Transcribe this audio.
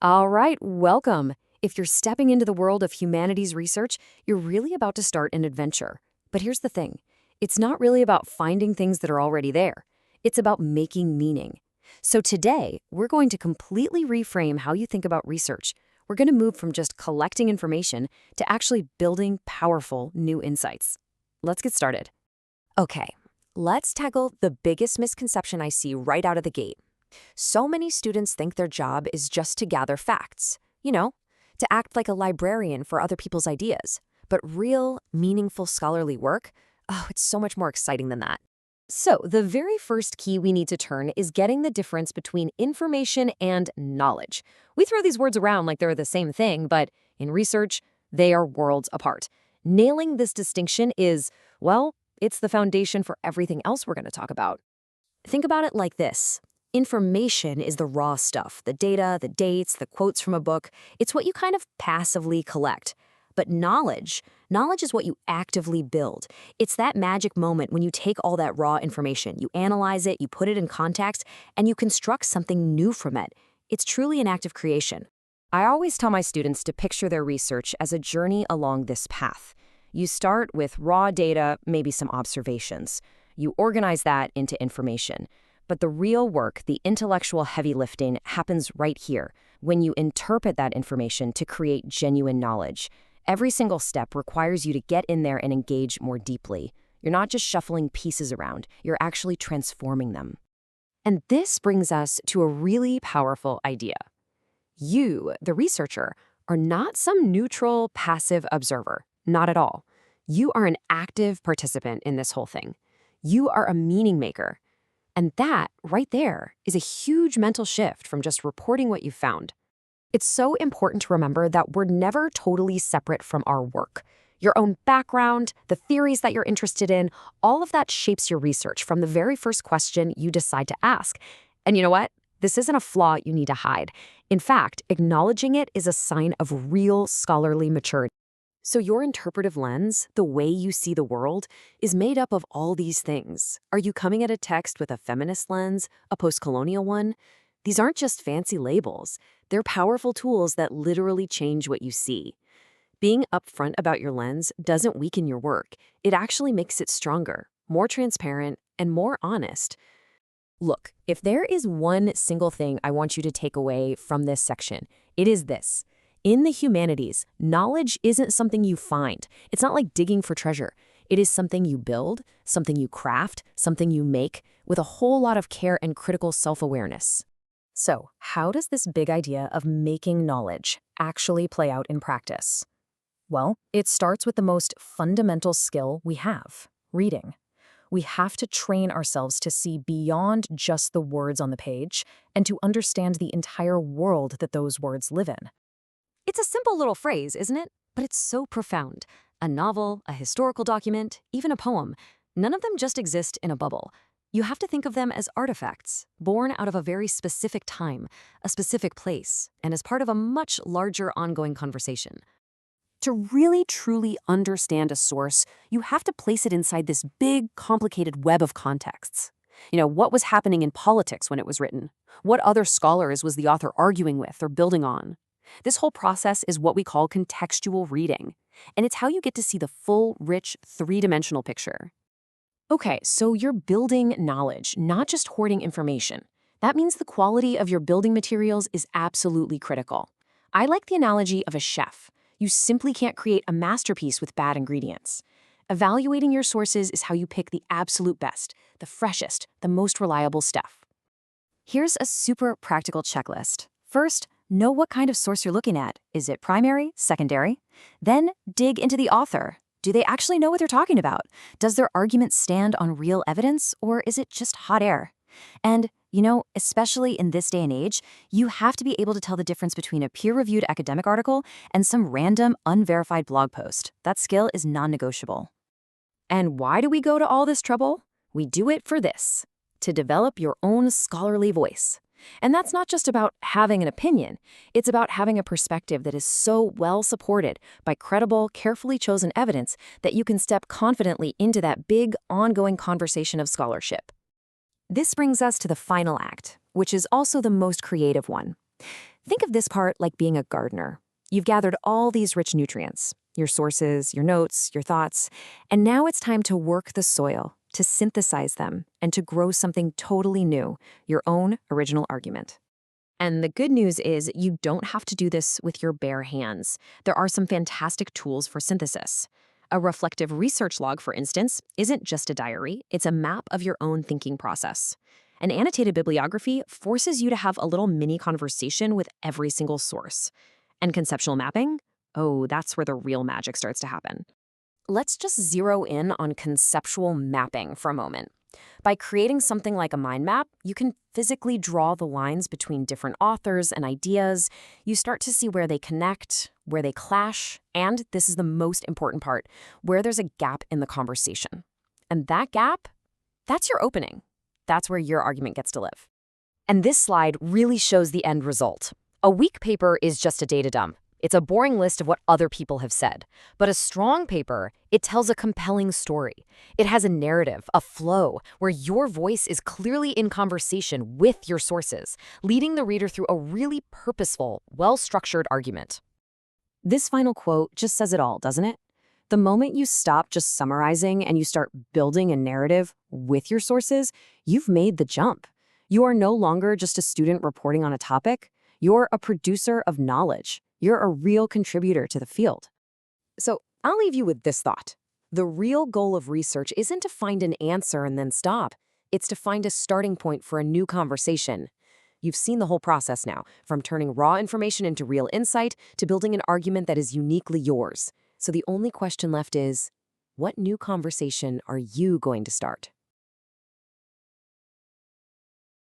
All right, welcome. If you're stepping into the world of humanities research, you're really about to start an adventure. But here's the thing, it's not really about finding things that are already there, it's about making meaning. So today, we're going to completely reframe how you think about research. We're going to move from just collecting information to actually building powerful new insights. Let's get started. Okay, let's tackle the biggest misconception I see right out of the gate. So many students think their job is just to gather facts, to act like a librarian for other people's ideas. But real, meaningful scholarly work, oh, it's so much more exciting than that. So, the very first key we need to turn is getting the difference between information and knowledge. We throw these words around like they're the same thing, but in research, they are worlds apart. Nailing this distinction is, well, it's the foundation for everything else we're going to talk about. Think about it like this. Information is the raw stuff, the data, the dates, the quotes from a book. It's what you kind of passively collect. But knowledge is what you actively build. It's that magic moment when you take all that raw information, you analyze it, you put it in context, and you construct something new from it. It's truly an act of creation. I always tell my students to picture their research as a journey along this path. You start with raw data, maybe some observations. You organize that into information. But the real work, the intellectual heavy lifting, happens right here, when you interpret that information to create genuine knowledge. Every single step requires you to get in there and engage more deeply. You're not just shuffling pieces around, you're actually transforming them. And this brings us to a really powerful idea. You, the researcher, are not some neutral, passive observer. Not at all. You are an active participant in this whole thing. You are a meaning maker. And that, right there, is a huge mental shift from just reporting what you found. It's so important to remember that we're never totally separate from our work. Your own background, the theories that you're interested in, all of that shapes your research from the very first question you decide to ask. And you know what? This isn't a flaw you need to hide. In fact, acknowledging it is a sign of real scholarly maturity. So your interpretive lens, the way you see the world, is made up of all these things. Are you coming at a text with a feminist lens, a post-colonial one? These aren't just fancy labels. They're powerful tools that literally change what you see. Being upfront about your lens doesn't weaken your work. It actually makes it stronger, more transparent, and more honest. Look, if there is one single thing I want you to take away from this section, it is this. In the humanities, knowledge isn't something you find. It's not like digging for treasure. It is something you build, something you craft, something you make, with a whole lot of care and critical self-awareness. So, how does this big idea of making knowledge actually play out in practice? Well, it starts with the most fundamental skill we have, reading. We have to train ourselves to see beyond just the words on the page and to understand the entire world that those words live in. It's a simple little phrase, isn't it? But it's so profound. A novel, a historical document, even a poem, none of them just exist in a bubble. You have to think of them as artifacts, born out of a very specific time, a specific place, and as part of a much larger ongoing conversation. To really truly understand a source, you have to place it inside this big, complicated web of contexts. What was happening in politics when it was written? What other scholars was the author arguing with or building on? This whole process is what we call contextual reading, and it's how you get to see the full, rich, three-dimensional picture. Okay, so you're building knowledge, not just hoarding information. That means the quality of your building materials is absolutely critical. I like the analogy of a chef. You simply can't create a masterpiece with bad ingredients. Evaluating your sources is how you pick the absolute best, the freshest, the most reliable stuff. Here's a super practical checklist. First, know what kind of source you're looking at. Is it primary, secondary? Then dig into the author. Do they actually know what they're talking about? Does their argument stand on real evidence, or is it just hot air? And, especially in this day and age, you have to be able to tell the difference between a peer-reviewed academic article and some random, unverified blog post. That skill is non-negotiable. And why do we go to all this trouble? We do it for this: to develop your own scholarly voice. And that's not just about having an opinion. It's about having a perspective that is so well supported by credible, carefully chosen evidence that you can step confidently into that big, ongoing conversation of scholarship. This brings us to the final act, which is also the most creative one. Think of this part like being a gardener. You've gathered all these rich nutrients, your sources, your notes, your thoughts, and now it's time to work the soil, to synthesize them, and to grow something totally new, your own original argument. And the good news is you don't have to do this with your bare hands. There are some fantastic tools for synthesis. A reflective research log, for instance, isn't just a diary, it's a map of your own thinking process. An annotated bibliography forces you to have a little mini conversation with every single source. And conceptual mapping? Oh, that's where the real magic starts to happen. Let's just zero in on conceptual mapping for a moment. By creating something like a mind map, you can physically draw the lines between different authors and ideas. You start to see where they connect, where they clash, and this is the most important part, where there's a gap in the conversation. And that gap, that's your opening. That's where your argument gets to live. And this slide really shows the end result. A weak paper is just a data dump. It's a boring list of what other people have said. But a strong paper, it tells a compelling story. It has a narrative, a flow, where your voice is clearly in conversation with your sources, leading the reader through a really purposeful, well-structured argument. This final quote just says it all, doesn't it? The moment you stop just summarizing and you start building a narrative with your sources, you've made the jump. You are no longer just a student reporting on a topic. You're a producer of knowledge. You're a real contributor to the field. So I'll leave you with this thought. The real goal of research isn't to find an answer and then stop. It's to find a starting point for a new conversation. You've seen the whole process now, from turning raw information into real insight to building an argument that is uniquely yours. So the only question left is, what new conversation are you going to start?